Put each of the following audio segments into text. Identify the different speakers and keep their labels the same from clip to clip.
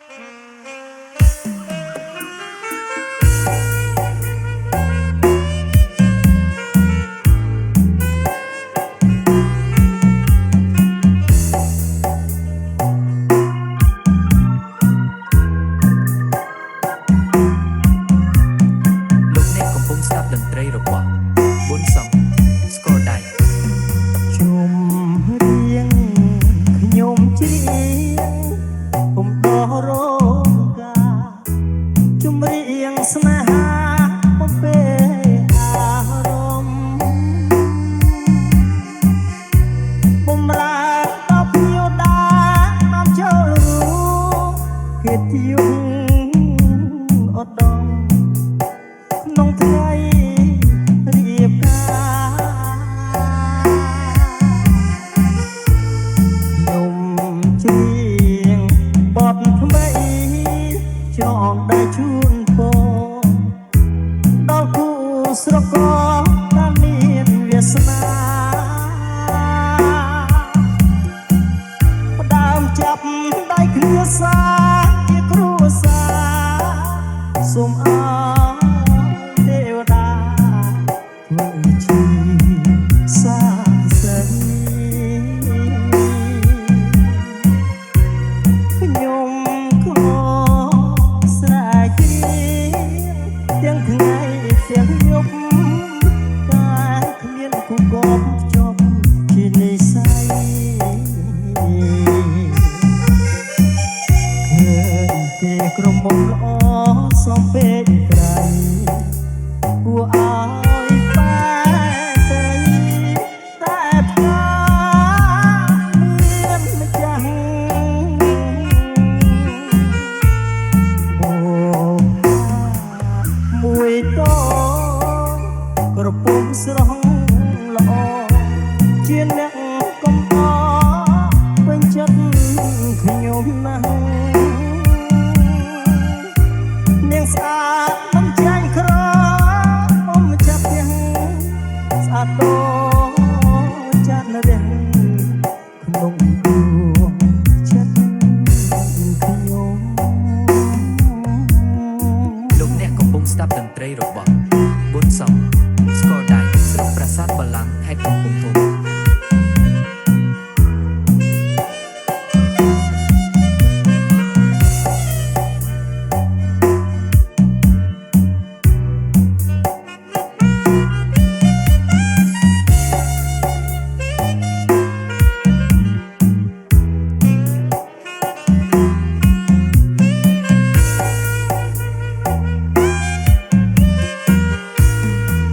Speaker 1: លោកអ្នកកំពុងស្ដាប់តន្ត្រីរបស់ប៊ុនសំស្គរដៃ
Speaker 2: ជុំរៀងខ្ញុំជ្រៀងពុំដោះរងការជុំរៀងស្នេហាបំពេលអារម្មណ៍បំរើដល់ភ្ញៀវដាបានចូលរួមគេទៀវអត់ដងក្នុងថ្ងៃរៀបការខ្ញុំជ្រៀងបទថ្មីចងដៃជូនពរដល់គូស្រករដែលមានវាសនាផ្ដើមចាប់ដៃគ្នាសាជាគ្រួសារសូមអើទេវតាធ្វើជាសាស្រីខ្ញុំក៏ស្រែកច្រៀងទាំងថ្ងៃទាំងយប់តែគ្មានគូកបភ្ជាប់ជានិស្ស័យឃើញគេក្រុមមុំល្អសំពេចក្រៃគួរឲ្យបែកទៅតែផ្កាមានម្ចាស់អូមួយតក្រពុំស្រស់ល្អជាអ្នកកំអពេញចិត្តខ្ញុំណាស់នាងស្អាតមិនចាញ់ក្រអមចាប់ទាំងស្អាតតចាត់រះក្នុងដួងចិត្តខ្ញុំ
Speaker 1: លោកអ្នកកំពុងស្ដាប់តន្ត្រីរបស់ប៊ុនសំស្គរដៃស្រុកប្រាសាទបល្ល័ង្កខេត្តកំពង់ធំ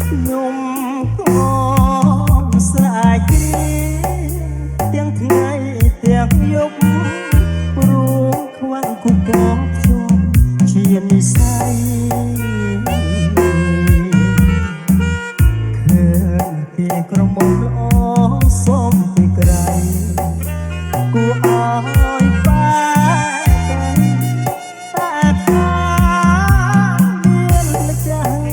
Speaker 2: ខ្ញុំក៏ស្រែកច្រៀងទាំងថ្ងៃទាំងយប់ព្រោះខ្វាំងគូកបជុំជានិស្ស័យឃើញគេក្រមុំល្អសំពីក្រៃគួរឲ្យបែកទៅតែផ្កាមានម្ចាស់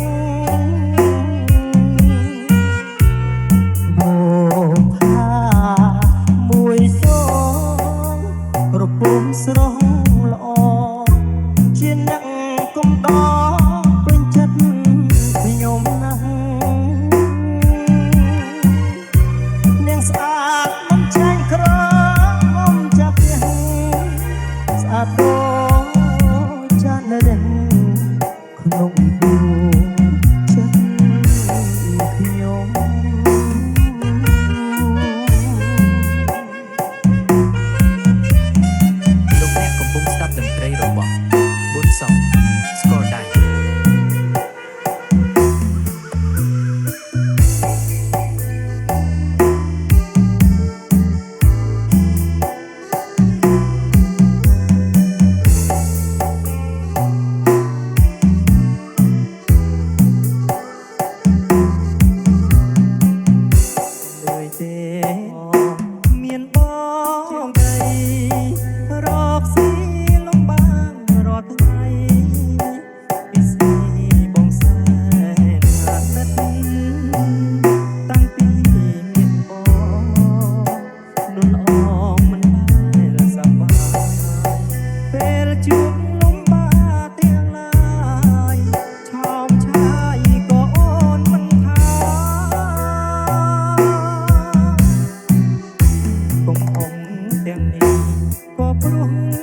Speaker 2: បូផាមួយសងក្រពុំស្រស់ល្អជាអ្នកកំដរពេញចិត្តខ្ញុំណាស់នាងស្អាតមិនចាញ់ក្រអមចាប់ទាំងស្អាតតចាត់រះក្នុងដួងចិត្តខ្ញុំ
Speaker 1: លោកអ្នកកំ
Speaker 2: ទាំងនេះក៏ព្រោះ